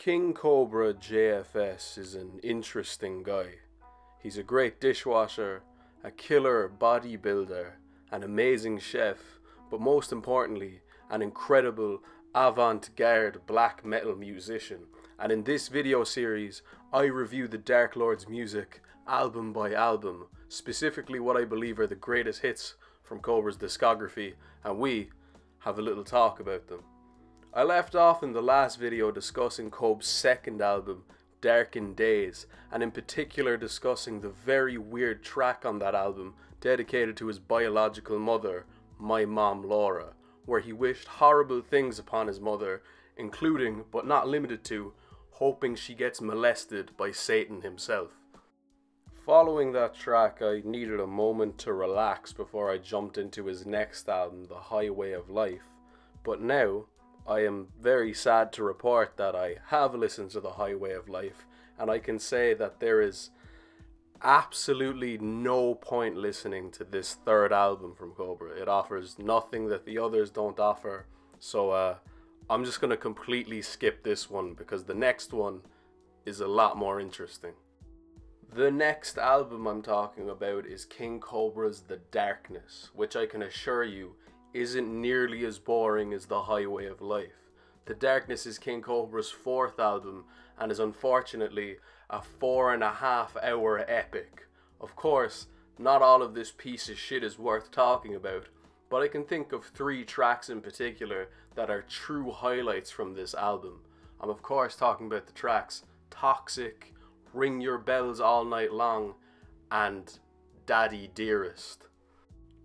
KingCobraJFS is an interesting guy. He's a great dishwasher, a killer bodybuilder, an amazing chef, but most importantly, an incredible avant-garde black metal musician. And in this video series, I review the Dark Lord's music album by album, specifically what I believe are the greatest hits from Cobra's discography, and we have a little talk about them. I left off in the last video discussing Cobra's second album, Darkened Days, and in particular discussing the very weird track on that album dedicated to his biological mother, My Mom Laura, where he wished horrible things upon his mother, including, but not limited to, hoping she gets molested by Satan himself. Following that track, I needed a moment to relax before I jumped into his next album, The Highway of Life, but now I am very sad to report that I have listened to The Highway of Life, and I can say that there is absolutely no point listening to this third album from Cobra. It offers nothing that the others don't offer, so I'm just going to completely skip this one because the next one is a lot more interesting. The next album I'm talking about is King Cobra's The Darkness, which I can assure you isn't nearly as boring as The Highway of Life. The Darkness is King Cobra's fourth album and is unfortunately a 4.5 hour epic. Of course, not all of this piece of shit is worth talking about, but I can think of 3 tracks in particular that are true highlights from this album. I'm of course talking about the tracks Toxic, Ring Your Bells All Night Long, and Daddy Dearest.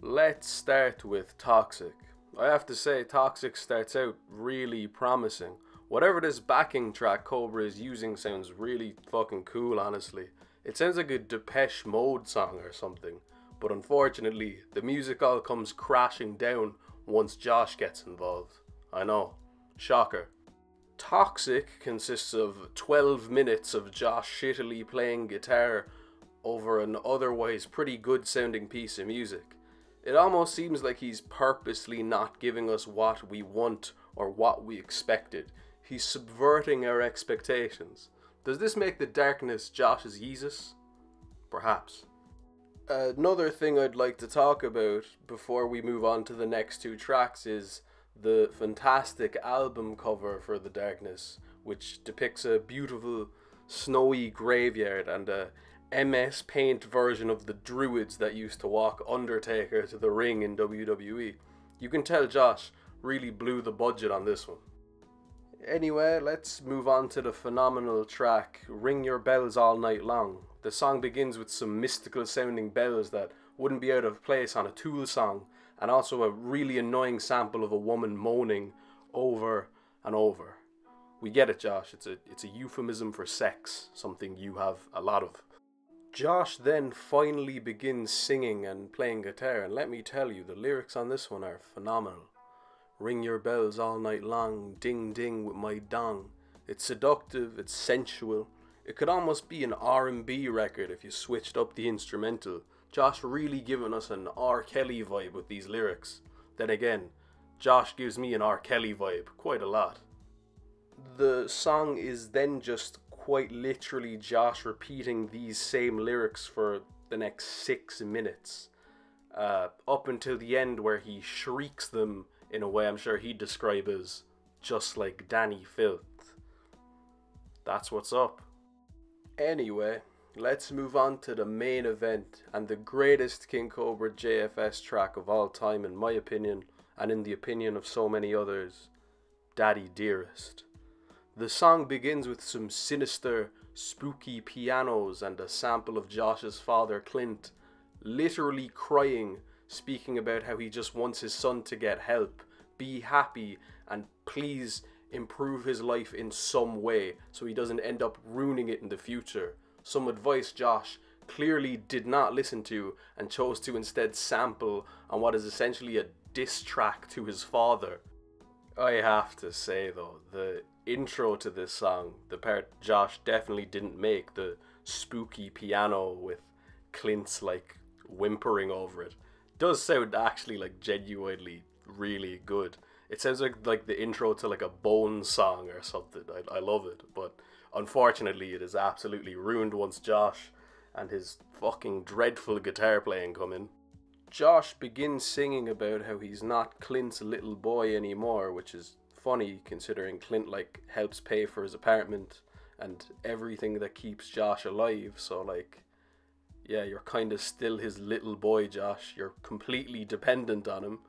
Let's start with Toxic. I have to say, Toxic starts out really promising. Whatever this backing track Cobra is using sounds really fucking cool, honestly. It sounds like a Depeche Mode song or something, but unfortunately, the music all comes crashing down once Josh gets involved. I know, shocker. Toxic consists of 12 minutes of Josh shittily playing guitar over an otherwise pretty good sounding piece of music. It almost seems like he's purposely not giving us what we want or what we expected. He's subverting our expectations. Does this make The Darkness Josh's Yeezus? Perhaps. Another thing I'd like to talk about before we move on to the next 2 tracks is the fantastic album cover for The Darkness, which depicts a beautiful snowy graveyard and a MS Paint version of the druids that used to walk Undertaker to the ring in WWE. You can tell Josh really blew the budget on this one. Anyway, let's move on to the phenomenal track Ring Your Bells All Night Long. The song begins with some mystical sounding bells that wouldn't be out of place on a Tool song, and also a really annoying sample of a woman moaning over and over. We get it, Josh. It's a euphemism for sex, something you have a lot of. Josh then finally begins singing and playing guitar, and let me tell you, the lyrics on this one are phenomenal. Ring your bells all night long, ding ding with my dong. It's seductive, it's sensual. It could almost be an R&B record if you switched up the instrumental. Josh really giving us an R. Kelly vibe with these lyrics. Then again, Josh gives me an R. Kelly vibe quite a lot. The song is then just quite literally Josh repeating these same lyrics for the next 6 minutes, up until the end where he shrieks them in a way I'm sure he'd describe as just like Danny Filth. That's what's up. Anyway, let's move on to the main event and the greatest KingCobraJFS track of all time in my opinion, and in the opinion of so many others, Daddy Dearest. The song begins with some sinister, spooky pianos and a sample of Josh's father Clint literally crying, speaking about how he just wants his son to get help, be happy, and please improve his life in some way so he doesn't end up ruining it in the future. Some advice Josh clearly did not listen to and chose to instead sample on what is essentially a diss track to his father. I have to say though, the intro to this song, the part Josh definitely didn't make, the spooky piano with Clint's like whimpering over it, does sound actually like genuinely really good. It sounds like the intro to like a Bone song or something. I love it, but unfortunately it is absolutely ruined once Josh and his fucking dreadful guitar playing come in. Josh begins singing about how he's not Clint's little boy anymore, which is funny considering Clint like helps pay for his apartment and everything that keeps Josh alive. So like, yeah, you're kind of still his little boy, Josh. You're completely dependent on him.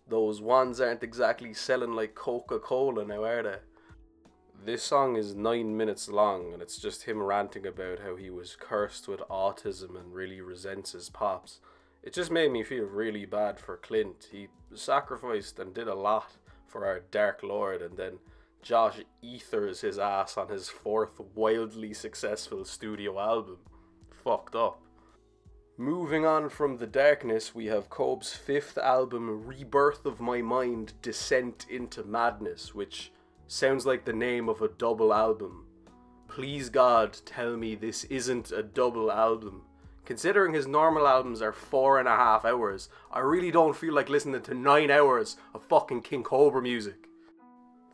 Those wands aren't exactly selling like Coca-Cola now, are they? This song is 9 minutes long, and it's just him ranting about how he was cursed with autism and really resents his pops. It just made me feel really bad for Clint. He sacrificed and did a lot for our Dark Lord, and then Josh ethers his ass on his 4th wildly successful studio album. Fucked up. Moving on from the darkness, we have Cobb's 5th album, Rebirth of My Mind, Descent into Madness, which sounds like the name of a double album. Please God, tell me this isn't a double album. Considering his normal albums are 4.5 hours, I really don't feel like listening to 9 hours of fucking King Cobra music.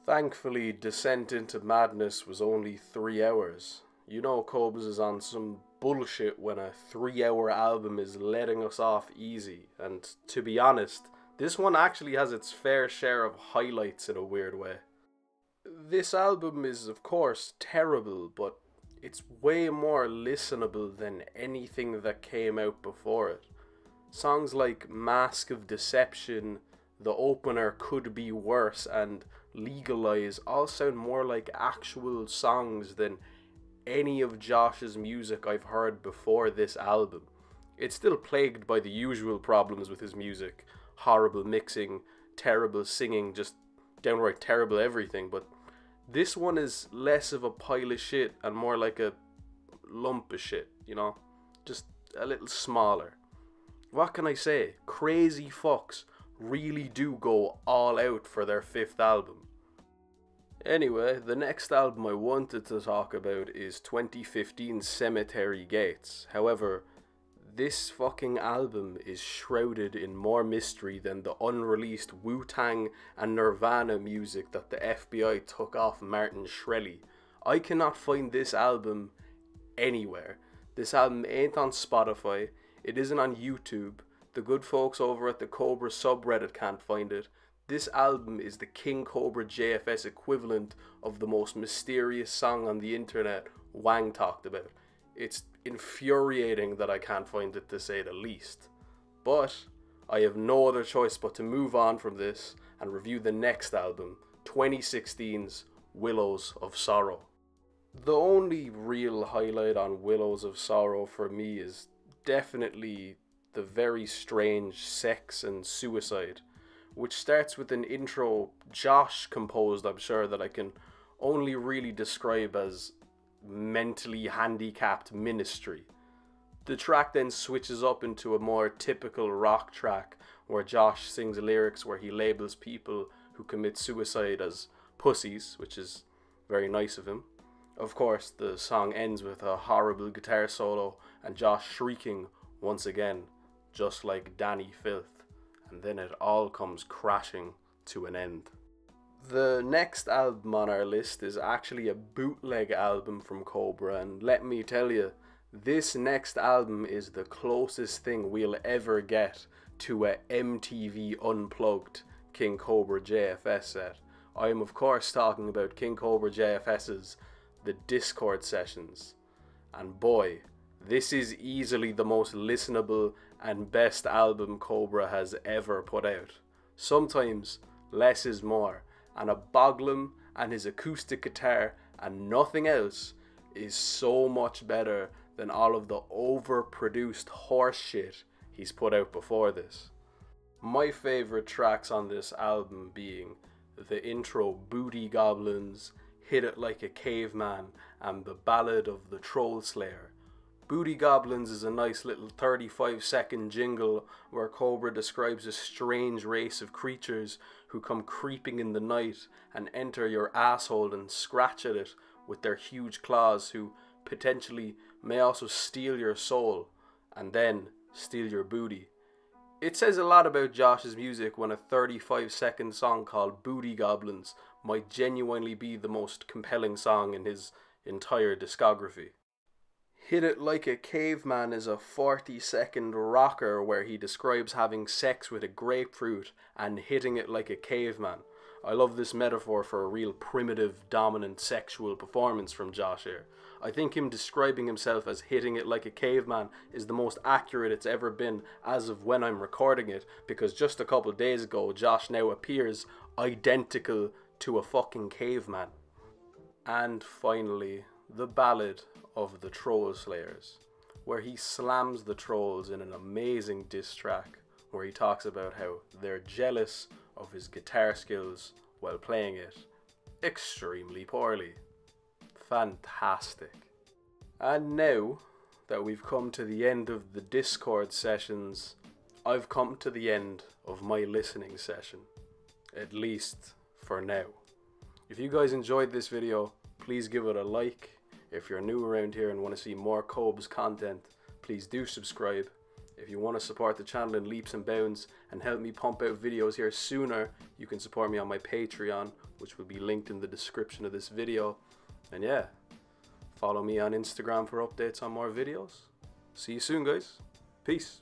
Thankfully, Descent into Madness was only 3 hours. You know Cobbs is on some bullshit when a 3-hour album is letting us off easy, and to be honest, this one actually has its fair share of highlights in a weird way. This album is of course terrible, but it's way more listenable than anything that came out before it. Songs like Mask of Deception, the opener Could Be Worse, and Legalize all sound more like actual songs than any of Josh's music I've heard before this album. It's still plagued by the usual problems with his music. Horrible mixing, terrible singing, just downright terrible everything, but this one is less of a pile of shit and more like a lump of shit, you know? Just a little smaller. What can I say? Crazy fucks really do go all out for their 5th album. Anyway, the next album I wanted to talk about is 2015's Cemetery Gates. However, this fucking album is shrouded in more mystery than the unreleased Wu-Tang and Nirvana music that the FBI took off Martin Shkreli. I cannot find this album anywhere. This album ain't on Spotify, it isn't on YouTube, the good folks over at the Cobra subreddit can't find it. This album is the KingCobraJFS equivalent of the most mysterious song on the internet Wang talked about. It's infuriating that I can't find it, to say the least. But I have no other choice but to move on from this and review the next album, 2016's Willows of Sorrow. The only real highlight on Willows of Sorrow for me is definitely the very strange Sex and Suicide, which starts with an intro Josh composed, I'm sure, that I can only really describe as mentally handicapped ministry. The track then switches up into a more typical rock track where Josh sings lyrics where he labels people who commit suicide as pussies, which is very nice of him. Of course, the song ends with a horrible guitar solo and Josh shrieking once again, just like Danny Filth. And then it all comes crashing to an end. The next album on our list is actually a bootleg album from Cobra, and let me tell you, this next album is the closest thing we'll ever get to a MTV Unplugged KingCobraJFS set. I am of course talking about KingCobraJFS's The Discord Sessions, and boy, this is easily the most listenable and best album Cobra has ever put out. Sometimes less is more, and a Boglum and his acoustic guitar and nothing else is so much better than all of the overproduced horse shit he's put out before this. My favourite tracks on this album being the intro Booty Goblins, Hit It Like a Caveman, and the Ballad of the Troll Slayer. Booty Goblins is a nice little 35-second jingle where Cobra describes a strange race of creatures who come creeping in the night and enter your asshole and scratch at it with their huge claws, who potentially may also steal your soul and then steal your booty. It says a lot about Josh's music when a 35-second song called Booty Goblins might genuinely be the most compelling song in his entire discography. Hit It Like a Caveman is a 40-second rocker where he describes having sex with a grapefruit and hitting it like a caveman. I love this metaphor for a real primitive, dominant sexual performance from Josh here. I think him describing himself as hitting it like a caveman is the most accurate it's ever been as of when I'm recording it, because just a couple days ago Josh now appears identical to a fucking caveman. And finally, the Ballad of the Troll Slayers, where he slams the trolls in an amazing diss track where he talks about how they're jealous of his guitar skills while playing it extremely poorly. Fantastic. And now that we've come to the end of the Discord sessions, I've come to the end of my listening session, at least for now. If you guys enjoyed this video, please give it a like. If you're new around here and want to see more Cobes content, please do subscribe. If you want to support the channel in leaps and bounds and help me pump out videos here sooner, you can support me on my Patreon, which will be linked in the description of this video. And yeah, follow me on Instagram for updates on more videos. See you soon, guys. Peace.